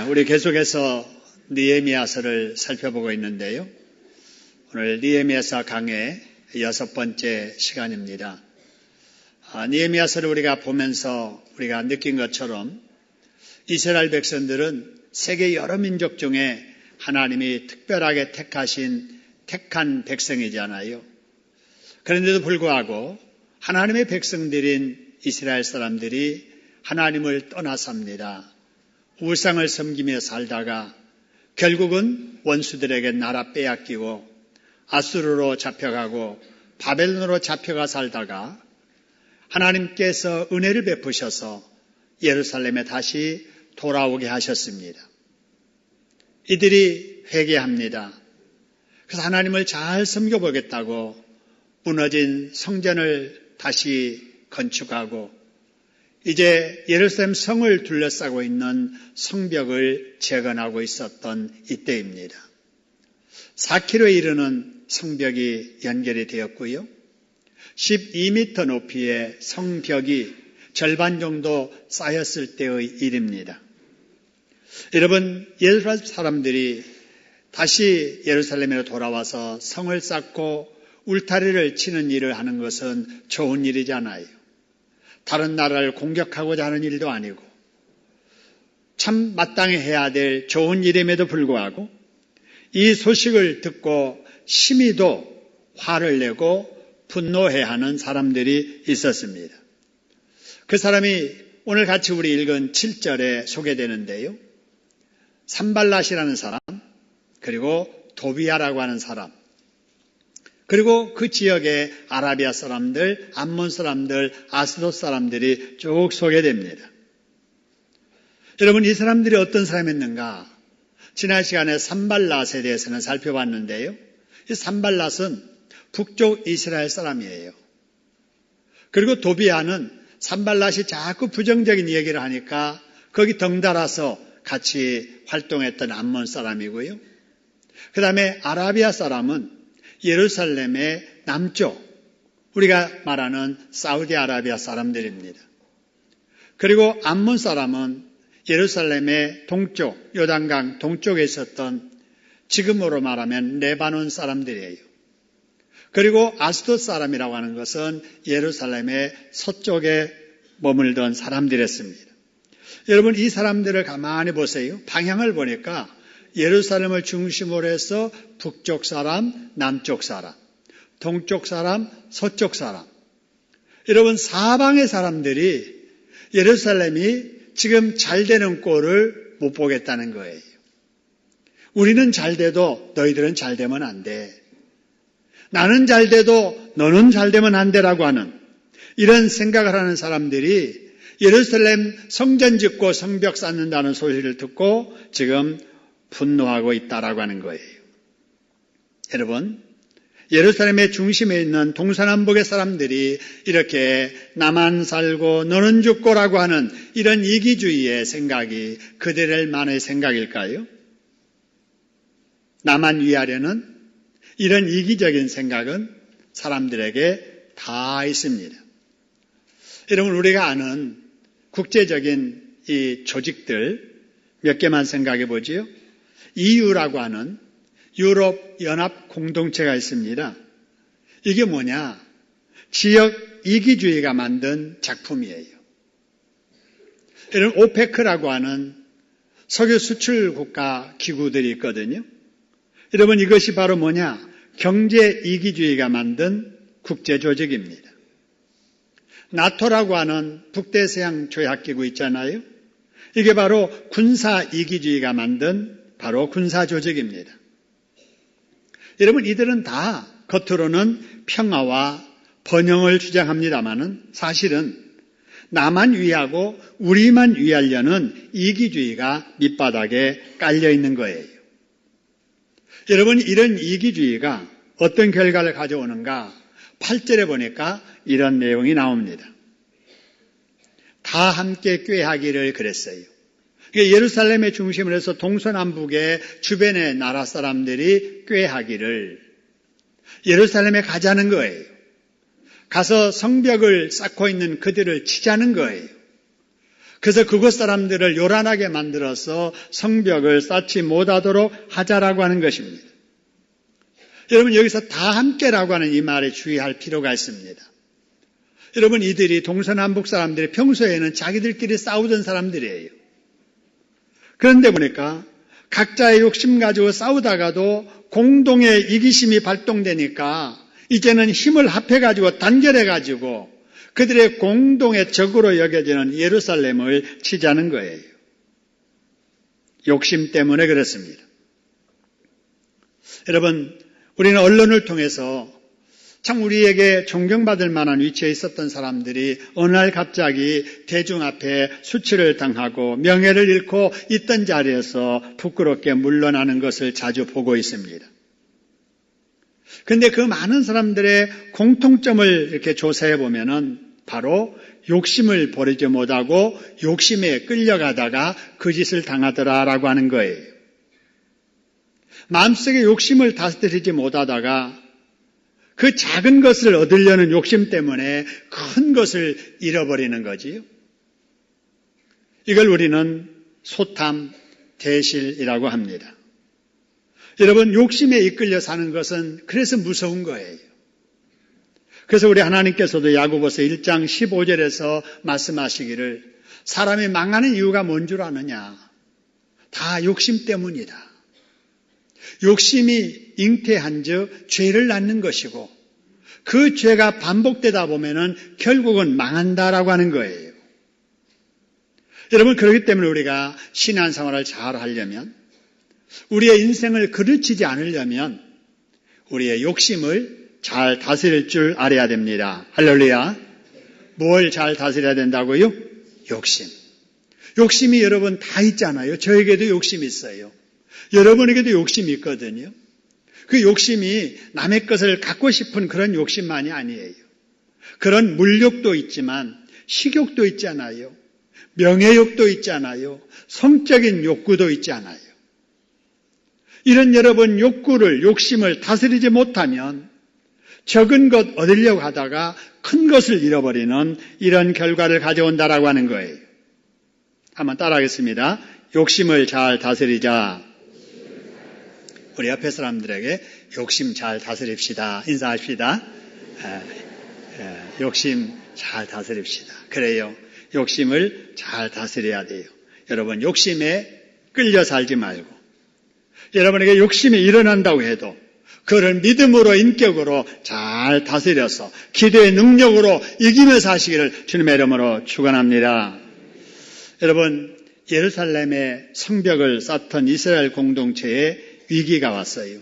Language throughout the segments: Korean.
우리 계속해서 느헤미야서를 살펴보고 있는데요. 오늘 느헤미야서 강의 6번째 시간입니다. 느헤미야서를 우리가 보면서 우리가 느낀 것처럼 이스라엘 백성들은 세계 여러 민족 중에 하나님이 특별하게 택한 백성이잖아요. 그런데도 불구하고 하나님의 백성들인 이스라엘 사람들이 하나님을 떠나삽니다. 우상을 섬기며 살다가 결국은 원수들에게 나라 빼앗기고 아수르로 잡혀가고 바벨론으로 잡혀가 살다가 하나님께서 은혜를 베푸셔서 예루살렘에 다시 돌아오게 하셨습니다. 이들이 회개합니다. 그래서 하나님을 잘 섬겨보겠다고 무너진 성전을 다시 건축하고 이제 예루살렘 성을 둘러싸고 있는 성벽을 재건하고 있었던 이때입니다. 4km에 이르는 성벽이 연결이 되었고요. 12m 높이의 성벽이 절반 정도 쌓였을 때의 일입니다. 여러분, 예루살렘 사람들이 다시 예루살렘으로 돌아와서 성을 쌓고 울타리를 치는 일을 하는 것은 좋은 일이잖아요. 다른 나라를 공격하고자 하는 일도 아니고 참 마땅히 해야 될 좋은 일임에도 불구하고 이 소식을 듣고 심히도 화를 내고 분노해야 하는 사람들이 있었습니다. 그 사람이 오늘 같이 우리 읽은 7절에 소개되는데요. 산발랏이라는 사람, 그리고 도비아라고 하는 사람, 그리고 그 지역의 아라비아 사람들, 암몬 사람들, 아스돗 사람들이 쭉 소개됩니다. 여러분, 이 사람들이 어떤 사람이었는가? 지난 시간에 산발랏에 대해서는 살펴봤는데요. 이 산발랏은 북쪽 이스라엘 사람이에요. 그리고 도비아는 산발랏이 자꾸 부정적인 얘기를 하니까 거기 덩달아서 같이 활동했던 암몬 사람이고요. 그 다음에 아라비아 사람은 예루살렘의 남쪽, 우리가 말하는 사우디아라비아 사람들입니다. 그리고 암몬 사람은 예루살렘의 동쪽, 요단강 동쪽에 있었던 지금으로 말하면 레바논 사람들이에요. 그리고 아스돗 사람이라고 하는 것은 예루살렘의 서쪽에 머물던 사람들이었습니다. 여러분, 이 사람들을 가만히 보세요. 방향을 보니까 예루살렘을 중심으로 해서 북쪽 사람, 남쪽 사람, 동쪽 사람, 서쪽 사람. 여러분, 사방의 사람들이 예루살렘이 지금 잘 되는 꼴을 못 보겠다는 거예요. 우리는 잘 돼도 너희들은 잘 되면 안 돼. 나는 잘 돼도 너는 잘 되면 안 되라고 하는 이런 생각을 하는 사람들이 예루살렘 성전 짓고 성벽 쌓는다는 소리를 듣고 지금 분노하고 있다라고 하는 거예요. 여러분, 예루살렘의 중심에 있는 동서남북의 사람들이 이렇게 나만 살고 너는 죽고라고 하는 이런 이기주의의 생각이 그들만의 생각일까요? 나만 위하려는 이런 이기적인 생각은 사람들에게 다 있습니다. 여러분, 우리가 아는 국제적인 이 조직들 몇 개만 생각해 보지요. EU라고 하는 유럽 연합 공동체가 있습니다. 이게 뭐냐? 지역 이기주의가 만든 작품이에요. 이런 오페크라고 하는 석유 수출 국가 기구들이 있거든요. 여러분, 이것이 바로 뭐냐? 경제 이기주의가 만든 국제 조직입니다. 나토라고 하는 북대서양 조약기구 있잖아요. 이게 바로 군사 이기주의가 만든 바로 군사 조직입니다. 여러분, 이들은 다 겉으로는 평화와 번영을 주장합니다마는 사실은 나만 위하고 우리만 위하려는 이기주의가 밑바닥에 깔려 있는 거예요. 여러분, 이런 이기주의가 어떤 결과를 가져오는가? 8절에 보니까 이런 내용이 나옵니다. 다 함께 꾀하기를 그랬어요. 예루살렘의 중심을 해서 동서남북의 주변의 나라 사람들이 꾀하기를 예루살렘에 가자는 거예요. 가서 성벽을 쌓고 있는 그들을 치자는 거예요. 그래서 그곳 사람들을 요란하게 만들어서 성벽을 쌓지 못하도록 하자라고 하는 것입니다. 여러분, 여기서 다 함께라고 하는 이 말에 주의할 필요가 있습니다. 여러분, 이들이 동서남북 사람들이 평소에는 자기들끼리 싸우던 사람들이에요. 그런데 보니까 각자의 욕심 가지고 싸우다가도 공동의 이기심이 발동되니까 이제는 힘을 합해가지고 단결해가지고 그들의 공동의 적으로 여겨지는 예루살렘을 치자는 거예요. 욕심 때문에 그렇습니다. 여러분, 우리는 언론을 통해서 참 우리에게 존경받을 만한 위치에 있었던 사람들이 어느 날 갑자기 대중 앞에 수치를 당하고 명예를 잃고 있던 자리에서 부끄럽게 물러나는 것을 자주 보고 있습니다. 그런데 그 많은 사람들의 공통점을 이렇게 조사해 보면은 바로 욕심을 버리지 못하고 욕심에 끌려가다가 그 짓을 당하더라라고 하는 거예요. 마음속에 욕심을 다스리지 못하다가 그 작은 것을 얻으려는 욕심 때문에 큰 것을 잃어버리는 거지요. 이걸 우리는 소탐, 대실이라고 합니다. 여러분, 욕심에 이끌려 사는 것은 그래서 무서운 거예요. 그래서 우리 하나님께서도 야고보서 1장 15절에서 말씀하시기를 사람이 망하는 이유가 뭔 줄 아느냐? 다 욕심 때문이다. 욕심이 잉태한 즉 죄를 낳는 것이고 그 죄가 반복되다 보면은 결국은 망한다라고 하는 거예요. 여러분, 그렇기 때문에 우리가 신앙생활을 잘 하려면 우리의 인생을 그르치지 않으려면 우리의 욕심을 잘 다스릴 줄 알아야 됩니다. 할렐루야. 뭘 잘 다스려야 된다고요? 욕심. 욕심이 여러분 다 있잖아요. 저에게도 욕심이 있어요. 여러분에게도 욕심이 있거든요. 그 욕심이 남의 것을 갖고 싶은 그런 욕심만이 아니에요. 그런 물욕도 있지만 식욕도 있잖아요. 명예욕도 있잖아요. 성적인 욕구도 있잖아요. 이런 여러분 욕심을 다스리지 못하면 적은 것 얻으려고 하다가 큰 것을 잃어버리는 이런 결과를 가져온다라고 하는 거예요. 한번 따라하겠습니다. 욕심을 잘 다스리자. 우리 옆에 사람들에게 욕심 잘 다스립시다. 인사합시다. 욕심 잘 다스립시다. 그래요. 욕심을 잘 다스려야 돼요. 여러분, 욕심에 끌려 살지 말고 여러분에게 욕심이 일어난다고 해도 그를 믿음으로 인격으로 잘 다스려서 기도의 능력으로 이기며 사시기를 주님의 이름으로 축원합니다. 여러분, 예루살렘의 성벽을 쌓던 이스라엘 공동체에 위기가 왔어요.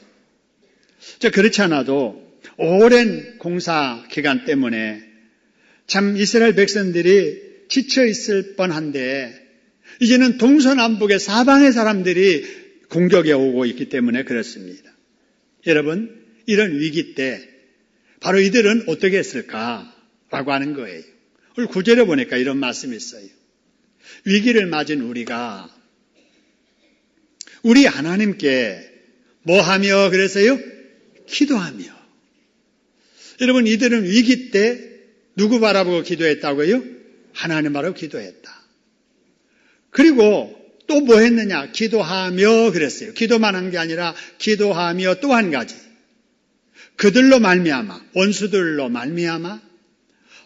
그렇지 않아도 오랜 공사 기간 때문에 참 이스라엘 백성들이 지쳐 있을 뻔한데 이제는 동서남북의 사방의 사람들이 공격에 오고 있기 때문에 그렇습니다. 여러분, 이런 위기 때 바로 이들은 어떻게 했을까라고 하는 거예요. 오늘 9절에 보니까 이런 말씀이 있어요. 위기를 맞은 우리가 우리 하나님께 뭐하며 그랬어요? 기도하며. 여러분, 이들은 위기 때 누구 바라보고 기도했다고요? 하나님 바라보고 기도했다. 그리고 또 뭐 했느냐? 기도하며 그랬어요. 기도만 한 게 아니라 기도하며 또 한 가지. 그들로 말미암아, 원수들로 말미암아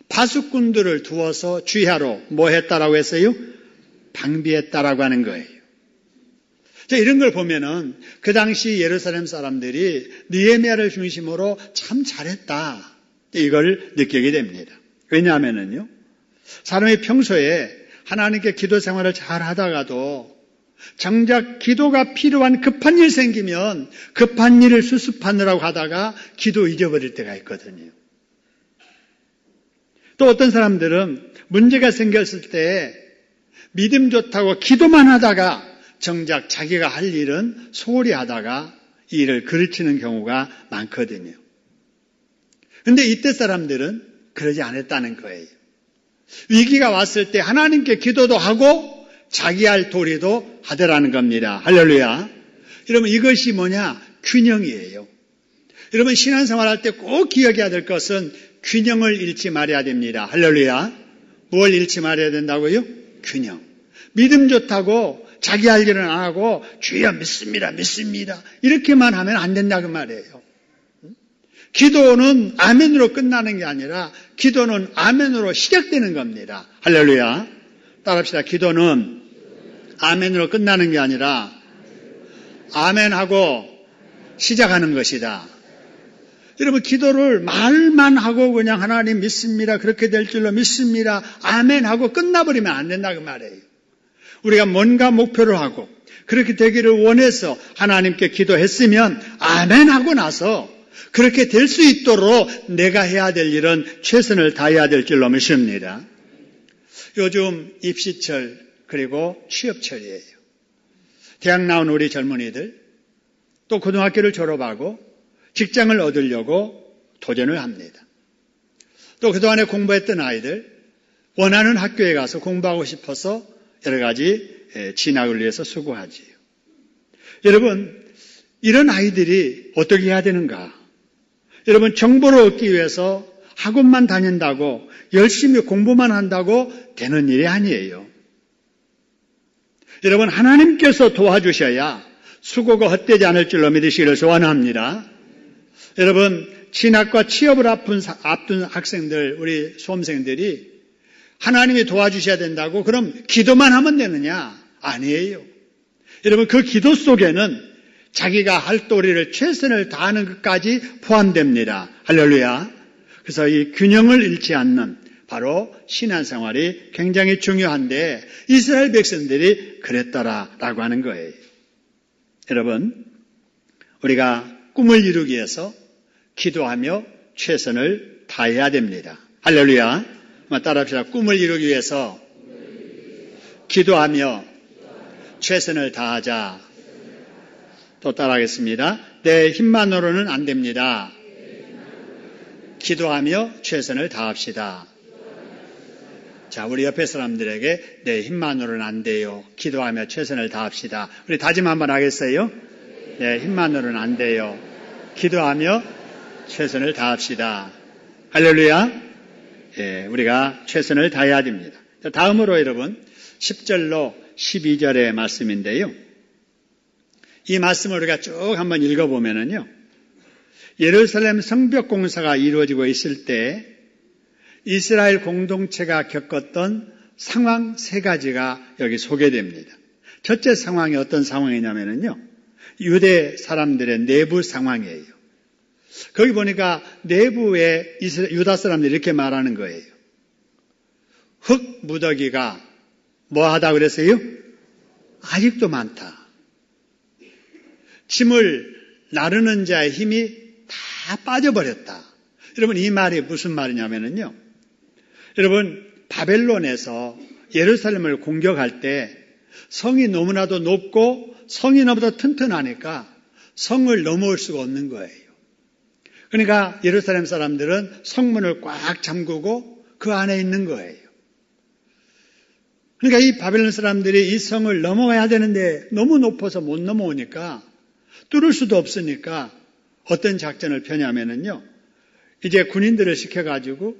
파수꾼들을 두어서 주야로 뭐 했다라고 했어요? 방비했다라고 하는 거예요. 이런 걸 보면은 그 당시 예루살렘 사람들이 느헤미야를 중심으로 참 잘했다. 이걸 느끼게 됩니다. 왜냐하면은요, 사람이 평소에 하나님께 기도 생활을 잘 하다가도 정작 기도가 필요한 급한 일 생기면 급한 일을 수습하느라고 하다가 기도 잊어버릴 때가 있거든요. 또 어떤 사람들은 문제가 생겼을 때 믿음 좋다고 기도만 하다가 정작 자기가 할 일은 소홀히 하다가 이 일을 그르치는 경우가 많거든요. 그런데 이때 사람들은 그러지 않았다는 거예요. 위기가 왔을 때 하나님께 기도도 하고 자기 할 도리도 하더라는 겁니다. 할렐루야. 여러분, 이것이 뭐냐? 균형이에요. 여러분, 신앙생활 할 때 꼭 기억해야 될 것은 균형을 잃지 말아야 됩니다. 할렐루야. 뭘 잃지 말아야 된다고요? 균형. 믿음 좋다고 자기 할 일은 안 하고 주여 믿습니다, 믿습니다. 이렇게만 하면 안 된다 그 말이에요. 기도는 아멘으로 끝나는 게 아니라 기도는 아멘으로 시작되는 겁니다. 할렐루야. 따라합시다. 기도는 아멘으로 끝나는 게 아니라 아멘하고 시작하는 것이다. 여러분, 기도를 말만 하고 그냥 하나님 믿습니다, 그렇게 될 줄로 믿습니다, 아멘하고 끝나버리면 안 된다 그 말이에요. 우리가 뭔가 목표를 하고 그렇게 되기를 원해서 하나님께 기도했으면 아멘하고 나서 그렇게 될 수 있도록 내가 해야 될 일은 최선을 다해야 될 줄로 믿습니다. 요즘 입시철 그리고 취업철이에요. 대학 나온 우리 젊은이들 또 고등학교를 졸업하고 직장을 얻으려고 도전을 합니다. 또 그동안에 공부했던 아이들 원하는 학교에 가서 공부하고 싶어서 여러 가지 진학을 위해서 수고하지요. 여러분, 이런 아이들이 어떻게 해야 되는가? 여러분, 정보를 얻기 위해서 학원만 다닌다고 열심히 공부만 한다고 되는 일이 아니에요. 여러분, 하나님께서 도와주셔야 수고가 헛되지 않을 줄로 믿으시기를 소원합니다. 여러분, 진학과 취업을 앞둔 학생들, 우리 수험생들이 하나님이 도와주셔야 된다고 그럼 기도만 하면 되느냐? 아니에요. 여러분, 그 기도 속에는 자기가 할 도리를 최선을 다하는 것까지 포함됩니다. 할렐루야. 그래서 이 균형을 잃지 않는 바로 신앙생활이 굉장히 중요한데 이스라엘 백성들이 그랬더라라고 하는 거예요. 여러분, 우리가 꿈을 이루기 위해서 기도하며 최선을 다해야 됩니다. 할렐루야. 한번 따라합시다. 꿈을 이루기 위해서 기도하며 최선을 다하자. 또 따라하겠습니다. 내 힘만으로는 안 됩니다. 기도하며 최선을 다합시다. 자, 우리 옆에 사람들에게 내 힘만으로는 안 돼요. 기도하며 최선을 다합시다. 우리 다짐 한번 하겠어요? 내 힘만으로는 안 돼요. 기도하며 최선을 다합시다. 할렐루야. 예, 우리가 최선을 다해야 됩니다. 자, 다음으로 여러분 10절로 12절의 말씀인데요. 이 말씀을 우리가 쭉 한번 읽어보면은요, 예루살렘 성벽 공사가 이루어지고 있을 때 이스라엘 공동체가 겪었던 상황 세 가지가 여기 소개됩니다. 첫째 상황이 어떤 상황이냐면요, 유대 사람들의 내부 상황이에요. 거기 보니까 내부에 유다 사람들이 이렇게 말하는 거예요. 흙 무더기가 뭐하다 그랬어요? 아직도 많다. 짐을 나르는 자의 힘이 다 빠져버렸다. 여러분, 이 말이 무슨 말이냐면요, 여러분, 바벨론에서 예루살렘을 공격할 때 성이 너무나도 높고 성이 너무나도 튼튼하니까 성을 넘어올 수가 없는 거예요. 그러니까 예루살렘 사람들은 성문을 꽉 잠그고 그 안에 있는 거예요. 그러니까 이 바벨론 사람들이 이 성을 넘어가야 되는데 너무 높아서 못 넘어오니까, 뚫을 수도 없으니까 어떤 작전을 펴냐면요, 이제 군인들을 시켜가지고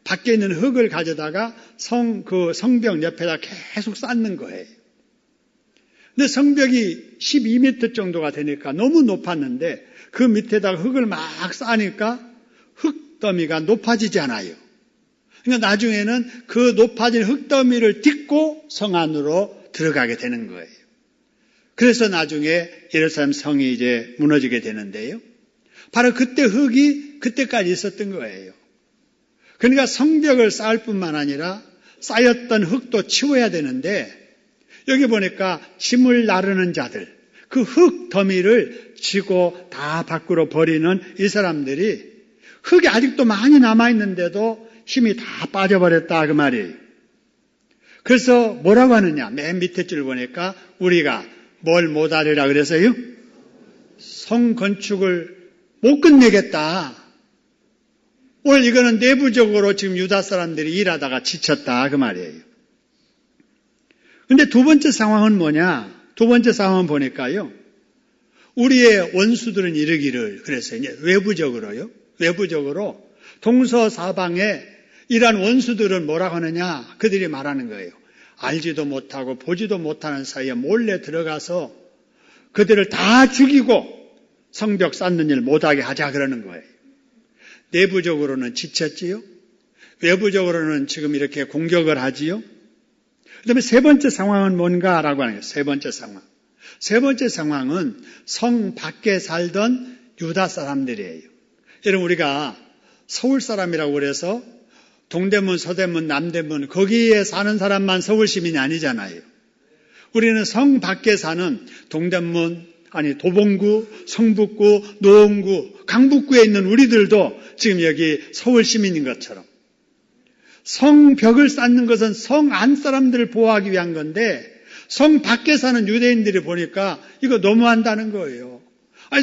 밖에 있는 흙을 가져다가 성벽 옆에다 계속 쌓는 거예요. 근데 성벽이 12m 정도가 되니까 너무 높았는데 그 밑에다가 흙을 막 쌓으니까 흙더미가 높아지지 않아요. 그러니까 나중에는 그 높아진 흙더미를 딛고 성 안으로 들어가게 되는 거예요. 그래서 나중에 예루살렘 성이 이제 무너지게 되는데요, 바로 그때 흙이 그때까지 있었던 거예요. 그러니까 성벽을 쌓을 뿐만 아니라 쌓였던 흙도 치워야 되는데, 여기 보니까 짐을 나르는 자들, 그 흙 더미를 지고 다 밖으로 버리는 이 사람들이 흙이 아직도 많이 남아있는데도 힘이 다 빠져버렸다 그 말이에요. 그래서 뭐라고 하느냐, 맨 밑에 줄 보니까 우리가 뭘 못하리라 그래서요? 성 건축을 못 끝내겠다. 오늘 이거는 내부적으로 지금 유다 사람들이 일하다가 지쳤다 그 말이에요. 근데 두 번째 상황은 뭐냐? 두 번째 상황은 보니까요, 우리의 원수들은 이르기를, 그래서 이제 외부적으로요, 외부적으로 동서사방에 이러한 원수들은 뭐라고 하느냐? 그들이 말하는 거예요. 알지도 못하고 보지도 못하는 사이에 몰래 들어가서 그들을 다 죽이고 성벽 쌓는 일 못하게 하자 그러는 거예요. 내부적으로는 지쳤지요. 외부적으로는 지금 이렇게 공격을 하지요. 그다음에 세 번째 상황은 뭔가라고 하는 거예요. 세 번째 상황. 세 번째 상황은 성 밖에 살던 유다 사람들이에요. 여러분 우리가 서울 사람이라고 그래서 동대문, 서대문, 남대문 거기에 사는 사람만 서울 시민이 아니잖아요. 우리는 성 밖에 사는 동대문, 도봉구, 성북구, 노원구, 강북구에 있는 우리들도 지금 여기 서울 시민인 것처럼 성벽을 쌓는 것은 성 안 사람들을 보호하기 위한 건데 성 밖에 사는 유대인들이 보니까 이거 너무한다는 거예요.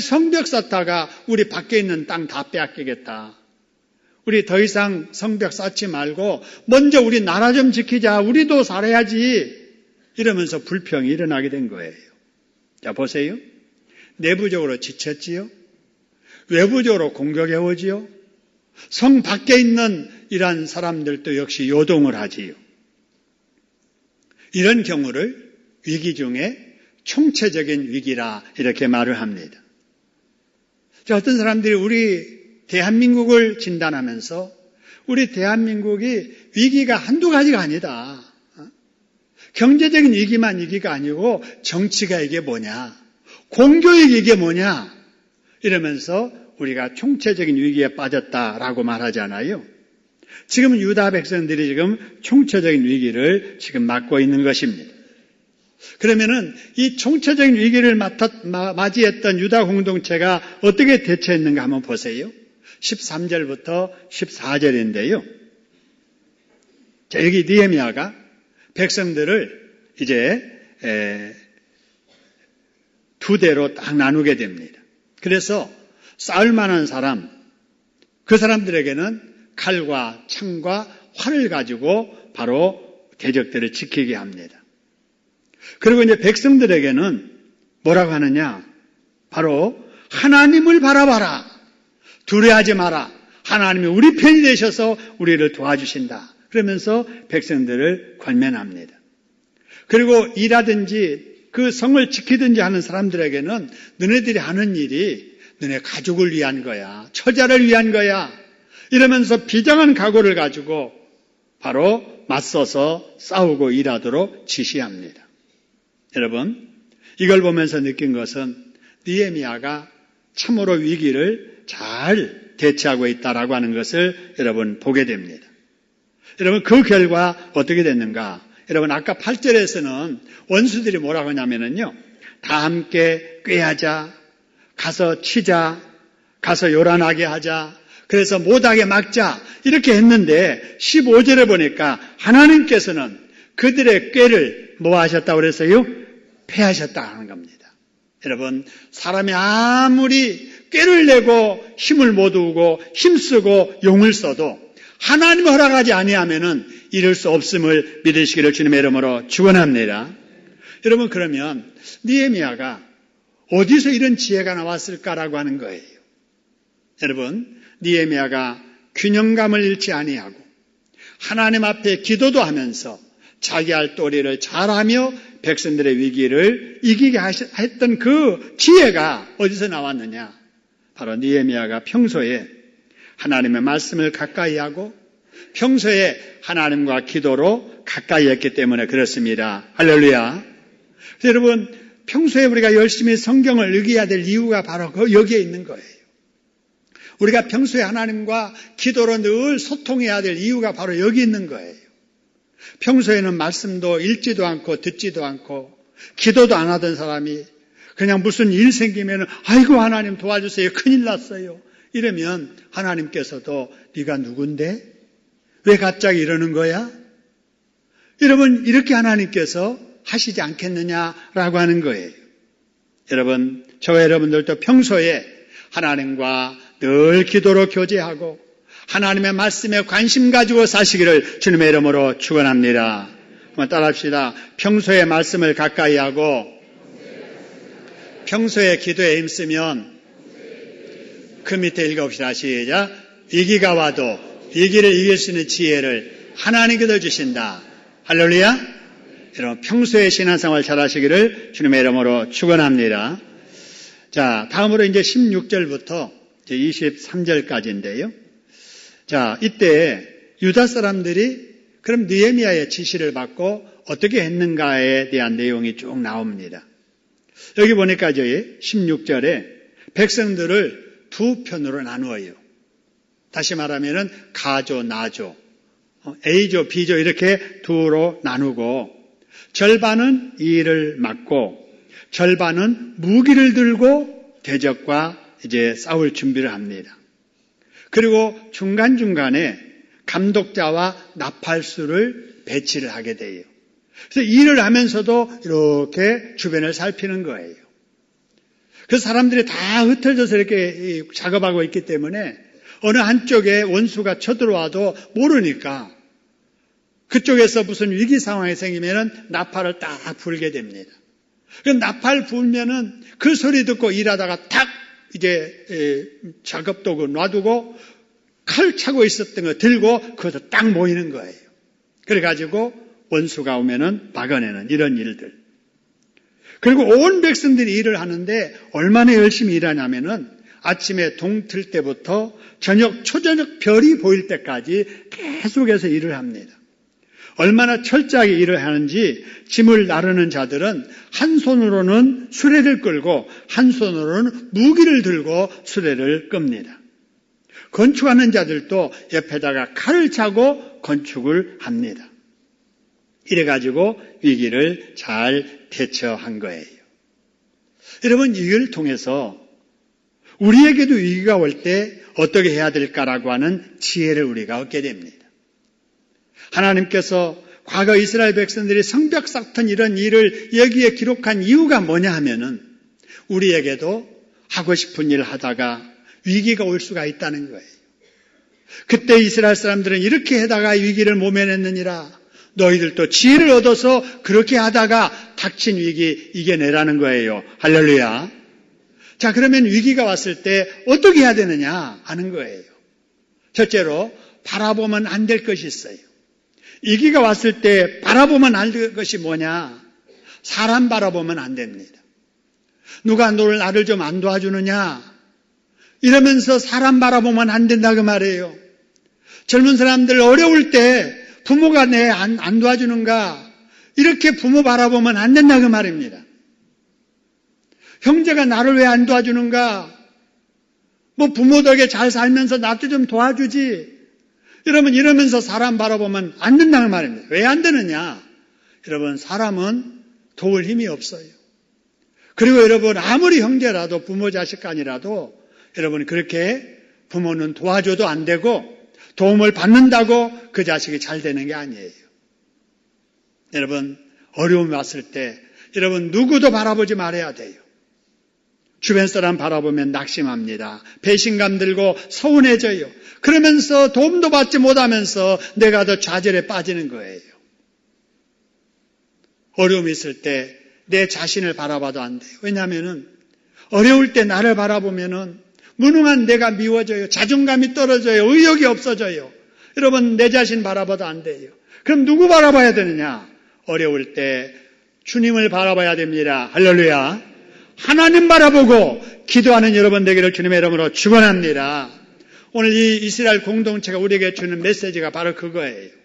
성벽 쌓다가 우리 밖에 있는 땅 다 빼앗기겠다. 우리 더 이상 성벽 쌓지 말고 먼저 우리 나라 좀 지키자. 우리도 살아야지. 이러면서 불평이 일어나게 된 거예요. 자, 보세요. 내부적으로 지쳤지요. 외부적으로 공격해 오지요. 성 밖에 있는 이러한 사람들도 역시 요동을 하지요. 이런 경우를 위기 중에 총체적인 위기라 이렇게 말을 합니다. 자, 어떤 사람들이 우리 대한민국을 진단하면서 우리 대한민국이 위기가 한두 가지가 아니다. 경제적인 위기만 위기가 아니고 정치가 이게 뭐냐. 공교육이 이게 뭐냐. 이러면서 우리가 총체적인 위기에 빠졌다라고 말하잖아요. 지금 유다 백성들이 지금 총체적인 위기를 지금 맞고 있는 것입니다. 그러면은 이 총체적인 위기를 맞이했던 유다 공동체가 어떻게 대처했는가 한번 보세요. 13절부터 14절인데요. 자, 여기 느헤미야가 백성들을 이제 두 대로 딱 나누게 됩니다. 그래서 싸울 만한 사람, 그 사람들에게는 칼과 창과 활을 가지고 바로 대적들을 지키게 합니다. 그리고 이제 백성들에게는 뭐라고 하느냐? 바로 하나님을 바라봐라. 두려워하지 마라. 하나님이 우리 편이 되셔서 우리를 도와주신다. 그러면서 백성들을 권면합니다. 그리고 일하든지 그 성을 지키든지 하는 사람들에게는 너네들이 하는 일이 너네 가족을 위한 거야. 처자를 위한 거야. 이러면서 비장한 각오를 가지고 바로 맞서서 싸우고 일하도록 지시합니다. 여러분, 이걸 보면서 느낀 것은 느헤미야가 참으로 위기를 잘 대처하고 있다라고 하는 것을 여러분 보게 됩니다. 여러분, 그 결과 어떻게 됐는가? 여러분, 아까 8절에서는 원수들이 뭐라고 하냐면요. 다 함께 꾀하자, 가서 치자, 가서 요란하게 하자, 그래서 못하게 막자, 이렇게 했는데 15절에 보니까 하나님께서는 그들의 꾀를 뭐 하셨다고 그랬어요? 패하셨다 하는 겁니다. 여러분, 사람이 아무리 꾀를 내고 힘을 모으고 힘쓰고 용을 써도 하나님 허락하지 아니하면은 이룰 수 없음을 믿으시기를 주님의 이름으로 축원합니다. 여러분, 그러면 느헤미야가 어디서 이런 지혜가 나왔을까라고 하는 거예요. 여러분, 느헤미야가 균형감을 잃지 아니하고 하나님 앞에 기도도 하면서 자기 할 도리를 잘하며 백성들의 위기를 이기게 했던 그 지혜가 어디서 나왔느냐? 바로 느헤미야가 평소에 하나님의 말씀을 가까이 하고 평소에 하나님과 기도로 가까이 했기 때문에 그렇습니다. 할렐루야. 여러분, 평소에 우리가 열심히 성경을 읽어야 될 이유가 바로 여기에 있는 거예요. 우리가 평소에 하나님과 기도로 늘 소통해야 될 이유가 바로 여기 있는 거예요. 평소에는 말씀도 읽지도 않고 듣지도 않고 기도도 안 하던 사람이 그냥 무슨 일 생기면 아이고 하나님 도와주세요. 큰일 났어요. 이러면 하나님께서도 네가 누군데? 왜 갑자기 이러는 거야? 여러분, 이렇게 하나님께서 하시지 않겠느냐라고 하는 거예요. 여러분, 저와 여러분들도 평소에 하나님과 늘 기도로 교제하고 하나님의 말씀에 관심 가지고 사시기를 주님의 이름으로 축원합니다. 한번 따라합시다. 평소에 말씀을 가까이 하고 평소에 기도에 힘쓰면 그 밑에 읽어봅시다. 시작. 위기가 와도 위기를 이길 수 있는 지혜를 하나님께서 주신다. 할렐루야. 여러분 평소에 신앙생활 잘 하시기를 주님의 이름으로 축원합니다. 자, 다음으로 이제 16절부터 23절까지인데요. 자, 이때 유다 사람들이 그럼 느헤미야의 지시를 받고 어떻게 했는가에 대한 내용이 쭉 나옵니다. 여기 보니까 저희 16절에 백성들을 두 편으로 나누어요. 다시 말하면은 가조, 나조, A조, B조 이렇게 두로 나누고 절반은 이 일을 맡고 절반은 무기를 들고 대적과 이제 싸울 준비를 합니다. 그리고 중간중간에 감독자와 나팔수를 배치를 하게 돼요. 그래서 일을 하면서도 이렇게 주변을 살피는 거예요. 그래서 사람들이 다 흩어져서 이렇게 작업하고 있기 때문에 어느 한쪽에 원수가 쳐들어와도 모르니까 그쪽에서 무슨 위기 상황이 생기면은 나팔을 딱 불게 됩니다. 그 나팔 불면은 그 소리 듣고 일하다가 탁 이제 작업도구 놔두고 칼 차고 있었던 거 들고 그것도 딱 모이는 거예요. 그래가지고 원수가 오면은 막아내는 이런 일들. 그리고 온 백성들이 일을 하는데 얼마나 열심히 일하냐면은 아침에 동틀 때부터 저녁, 초저녁 별이 보일 때까지 계속해서 일을 합니다. 얼마나 철저하게 일을 하는지 짐을 나르는 자들은 한 손으로는 수레를 끌고 한 손으로는 무기를 들고 수레를 끕니다. 건축하는 자들도 옆에다가 칼을 차고 건축을 합니다. 이래가지고 위기를 잘 대처한 거예요. 여러분, 이걸 통해서 우리에게도 위기가 올 때 어떻게 해야 될까라고 하는 지혜를 우리가 얻게 됩니다. 하나님께서 과거 이스라엘 백성들이 성벽 쌓던 이런 일을 여기에 기록한 이유가 뭐냐 하면은 우리에게도 하고 싶은 일 하다가 위기가 올 수가 있다는 거예요. 그때 이스라엘 사람들은 이렇게 하다가 위기를 모면했느니라. 너희들도 지혜를 얻어서 그렇게 하다가 닥친 위기 이겨내라는 거예요. 할렐루야. 자, 그러면 위기가 왔을 때 어떻게 해야 되느냐 하는 거예요. 첫째로 바라보면 안 될 것이 있어요. 위기가 왔을 때 바라보면 안 될 것이 뭐냐? 사람 바라보면 안 됩니다. 누가 나를 좀 안 도와주느냐? 이러면서 사람 바라보면 안 된다 그 말이에요. 젊은 사람들 어려울 때 부모가 내 안 도와주는가? 이렇게 부모 바라보면 안 된다 그 말입니다. 형제가 나를 왜 안 도와주는가? 뭐 부모 덕에 잘 살면서 나도 좀 도와주지. 여러분 이러면서 사람 바라보면 안 된다는 말입니다. 왜 안 되느냐? 여러분 사람은 도울 힘이 없어요. 그리고 여러분 아무리 형제라도 부모 자식 간이라도 여러분 그렇게 부모는 도와줘도 안 되고 도움을 받는다고 그 자식이 잘 되는 게 아니에요. 여러분 어려움이 왔을 때 여러분 누구도 바라보지 말아야 돼요. 주변 사람 바라보면 낙심합니다. 배신감 들고 서운해져요. 그러면서 도움도 받지 못하면서 내가 더 좌절에 빠지는 거예요. 어려움이 있을 때 내 자신을 바라봐도 안 돼요. 왜냐하면 어려울 때 나를 바라보면 무능한 내가 미워져요. 자존감이 떨어져요. 의욕이 없어져요. 여러분 내 자신 바라봐도 안 돼요. 그럼 누구 바라봐야 되느냐? 어려울 때 주님을 바라봐야 됩니다. 할렐루야. 하나님 바라보고 기도하는 여러분 되기를 주님의 이름으로 축원합니다. 오늘 이 이스라엘 공동체가 우리에게 주는 메시지가 바로 그거예요.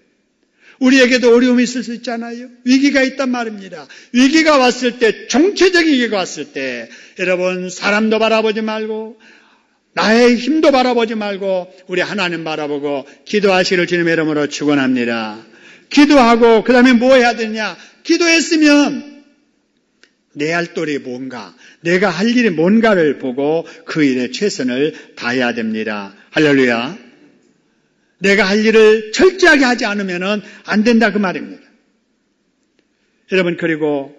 우리에게도 어려움이 있을 수 있잖아요. 위기가 있단 말입니다. 위기가 왔을 때, 정체적인 위기가 왔을 때 여러분 사람도 바라보지 말고 나의 힘도 바라보지 말고 우리 하나님 바라보고 기도하시기를 주님의 이름으로 축원합니다. 기도하고 그 다음에 뭐 해야 되냐? 기도했으면 내 할 도리 뭔가, 내가 할 일이 뭔가를 보고 그 일에 최선을 다해야 됩니다. 할렐루야. 내가 할 일을 철저하게 하지 않으면 안 된다 그 말입니다. 여러분 그리고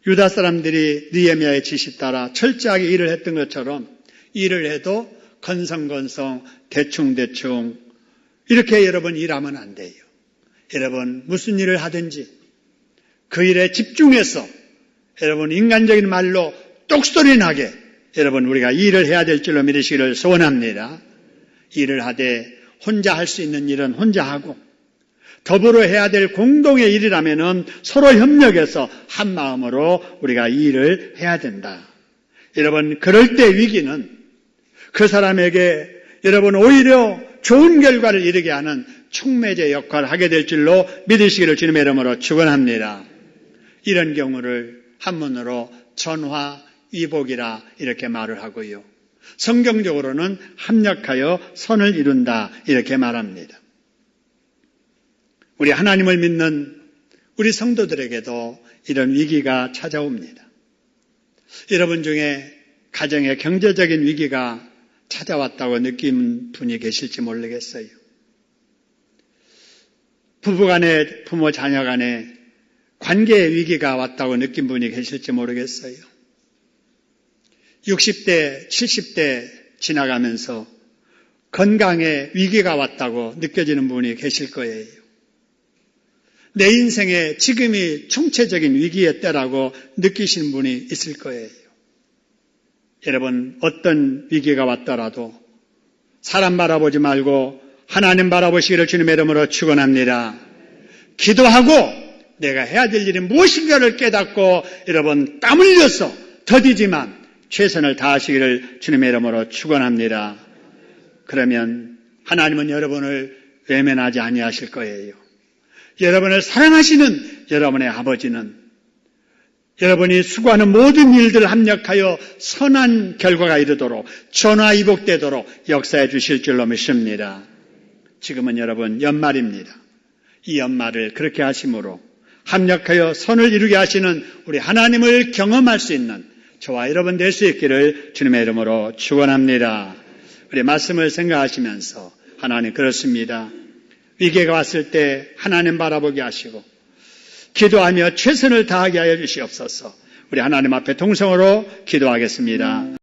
유다 사람들이 느헤미야의 지시 따라 철저하게 일을 했던 것처럼 일을 해도 건성건성 대충대충 이렇게 여러분 일하면 안 돼요. 여러분 무슨 일을 하든지 그 일에 집중해서 여러분 인간적인 말로 똑소리 나게 여러분 우리가 일을 해야 될 줄로 믿으시기를 소원합니다. 일을 하되 혼자 할 수 있는 일은 혼자 하고 더불어 해야 될 공동의 일이라면은 서로 협력해서 한 마음으로 우리가 이 일을 해야 된다. 여러분, 그럴 때 위기는 그 사람에게 여러분 오히려 좋은 결과를 이루게 하는 촉매제 역할을 하게 될 줄로 믿으시기를 주님의 이름으로 축원합니다. 이런 경우를 한문으로 전화위복이라 이렇게 말을 하고요. 성경적으로는 합력하여 선을 이룬다 이렇게 말합니다. 우리 하나님을 믿는 우리 성도들에게도 이런 위기가 찾아옵니다. 여러분 중에 가정에 경제적인 위기가 찾아왔다고 느낀 분이 계실지 모르겠어요. 부부간에, 부모 자녀간에 관계의 위기가 왔다고 느낀 분이 계실지 모르겠어요. 60대, 70대 지나가면서 건강에 위기가 왔다고 느껴지는 분이 계실 거예요. 내 인생에 지금이 총체적인 위기의 때라고 느끼시는 분이 있을 거예요. 여러분, 어떤 위기가 왔더라도 사람 바라보지 말고 하나님 바라보시기를 주님의 이름으로 축원합니다. 기도하고 내가 해야 될 일이 무엇인가를 깨닫고 여러분 땀 흘려서 더디지만 최선을 다하시기를 주님의 이름으로 축원합니다. 그러면 하나님은 여러분을 외면하지 아니하실 거예요. 여러분을 사랑하시는 여러분의 아버지는 여러분이 수고하는 모든 일들을 합력하여 선한 결과가 이르도록 전화위복되도록 역사해 주실 줄로 믿습니다. 지금은 여러분 연말입니다. 이 연말을 그렇게 하심으로 합력하여 선을 이루게 하시는 우리 하나님을 경험할 수 있는 저와 여러분 될 수 있기를 주님의 이름으로 축원합니다. 우리 말씀을 생각하시면서 하나님 그렇습니다. 위기가 왔을 때 하나님 바라보게 하시고 기도하며 최선을 다하게 하여 주시옵소서. 우리 하나님 앞에 동성으로 기도하겠습니다.